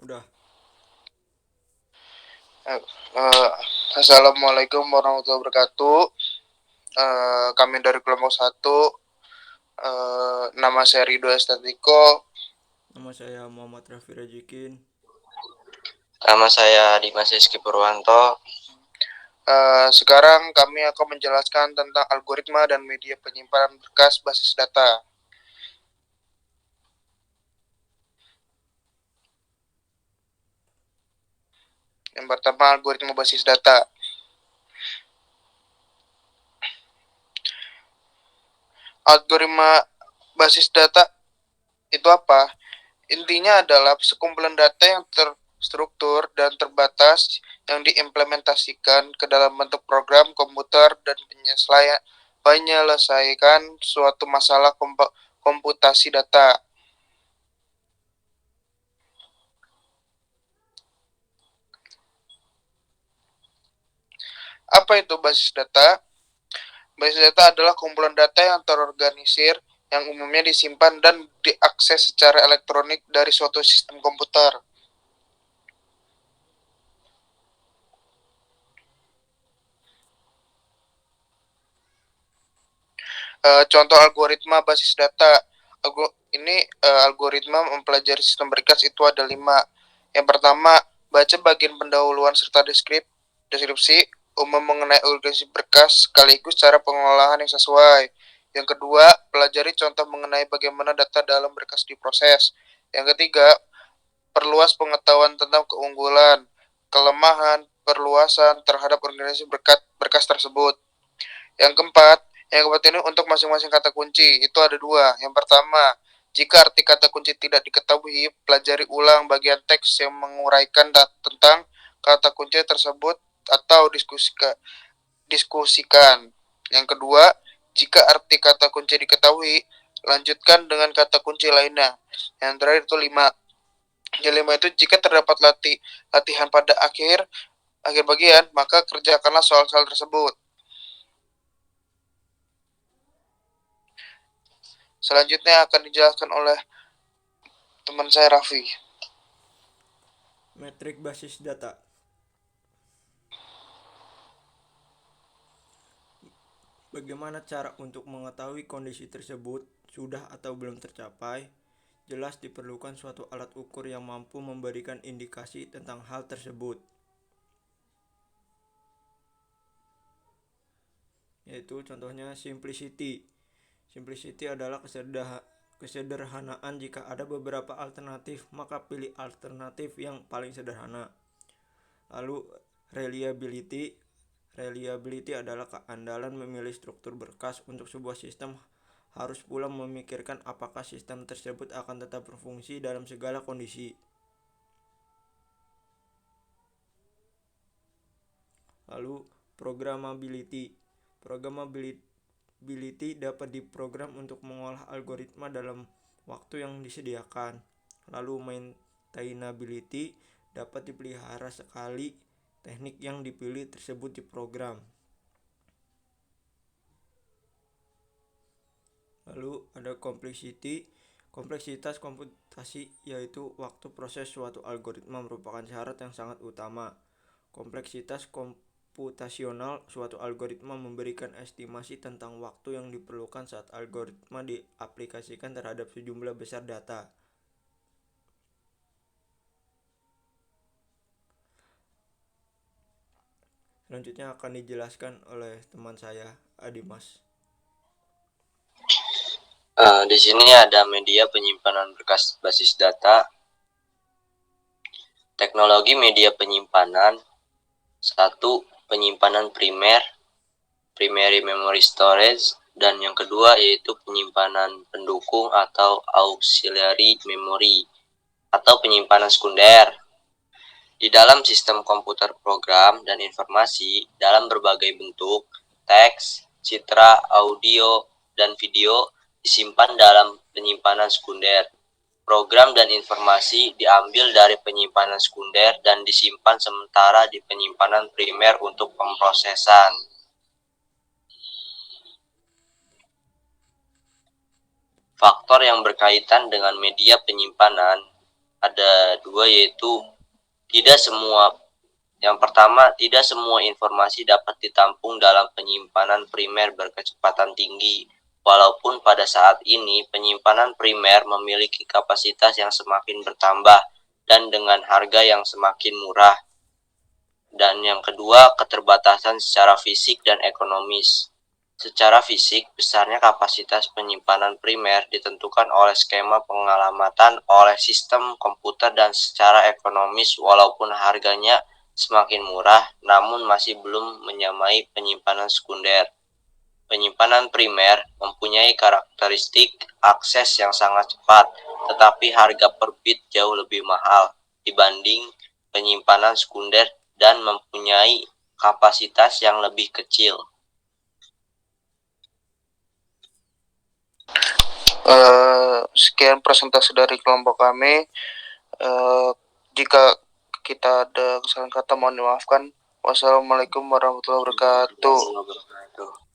Udah. Eh, eh, Assalamualaikum warahmatullahi wabarakatuh. Kami dari kelompok satu. Nama saya Ridho Estatiko. Nama saya Muhammad Raffi Rajikin. Nama saya Dimas Rizky Purwanto. Sekarang kami akan menjelaskan tentang algoritma dan media penyimpanan berkas basis data. Yang pertama, algoritma basis data. Algoritma basis data itu apa? Intinya adalah sekumpulan data yang terstruktur dan terbatas yang diimplementasikan ke dalam bentuk program komputer dan menyelesaikan suatu masalah komputasi data. Apa itu basis data? Basis data adalah kumpulan data yang terorganisir yang umumnya disimpan dan diakses secara elektronik dari suatu sistem komputer. Contoh algoritma basis data. Algoritma mempelajari sistem berkas itu ada 5. Yang pertama, baca bagian pendahuluan serta deskripsi umum mengenai organisasi berkas sekaligus cara pengolahan yang sesuai. Yang kedua, pelajari contoh mengenai bagaimana data dalam berkas diproses. Yang ketiga, perluas pengetahuan tentang keunggulan, kelemahan, perluasan terhadap organisasi berkas tersebut. Yang keempat ini untuk masing-masing kata kunci itu ada 2. Yang pertama, jika arti kata kunci tidak diketahui, pelajari ulang bagian teks yang menguraikan tentang kata kunci tersebut atau diskusikan. Yang kedua, jika arti kata kunci diketahui, lanjutkan dengan kata kunci lainnya. Yang terakhir itu 5. Yang 5 itu jika terdapat latihan pada akhir bagian, maka kerjakanlah soal-soal tersebut. Selanjutnya akan dijelaskan oleh teman saya Raffi. Metrik basis data. Bagaimana cara untuk mengetahui kondisi tersebut sudah atau belum tercapai? Jelas diperlukan suatu alat ukur yang mampu memberikan indikasi tentang hal tersebut. Yaitu contohnya simplicity. Simplicity adalah kesederhanaan. Jika ada beberapa alternatif, maka pilih alternatif yang paling sederhana. Lalu reliability. Reliability adalah keandalan memilih struktur berkas untuk sebuah sistem. Harus pula memikirkan apakah sistem tersebut akan tetap berfungsi dalam segala kondisi. Lalu programmability. Programmability dapat diprogram untuk mengolah algoritma dalam waktu yang disediakan. Lalu maintainability dapat dipelihara sekali teknik yang dipilih tersebut diprogram. Lalu ada kompleksitas komputasi, yaitu waktu proses suatu algoritma merupakan syarat yang sangat utama. Kompleksitas komputasional suatu algoritma memberikan estimasi tentang waktu yang diperlukan saat algoritma diaplikasikan terhadap sejumlah besar data. Selanjutnya akan dijelaskan oleh teman saya, Adimas. Di sini ada media penyimpanan berkas basis data. Teknologi media penyimpanan. 1. Penyimpanan primary memory storage, dan yang kedua yaitu penyimpanan pendukung atau auxiliary memory atau penyimpanan sekunder. Di dalam sistem komputer, program dan informasi dalam berbagai bentuk, teks, citra, audio, dan video disimpan dalam penyimpanan sekunder. Program dan informasi diambil dari penyimpanan sekunder dan disimpan sementara di penyimpanan primer untuk pemrosesan. Faktor yang berkaitan dengan media penyimpanan ada dua, yaitu yang pertama, tidak semua informasi dapat ditampung dalam penyimpanan primer berkecepatan tinggi. Walaupun pada saat ini penyimpanan primer memiliki kapasitas yang semakin bertambah dan dengan harga yang semakin murah. Dan yang kedua, keterbatasan secara fisik dan ekonomis. Secara fisik, besarnya kapasitas penyimpanan primer ditentukan oleh skema pengalamatan oleh sistem komputer, dan secara ekonomis, walaupun harganya semakin murah, namun masih belum menyamai penyimpanan sekunder. Penyimpanan primer mempunyai karakteristik akses yang sangat cepat, tetapi harga per bit jauh lebih mahal dibanding penyimpanan sekunder dan mempunyai kapasitas yang lebih kecil. Sekian presentasi dari kelompok kami. Jika kita ada kesalahan kata mohon dimaafkan. Wassalamualaikum warahmatullahi wabarakatuh.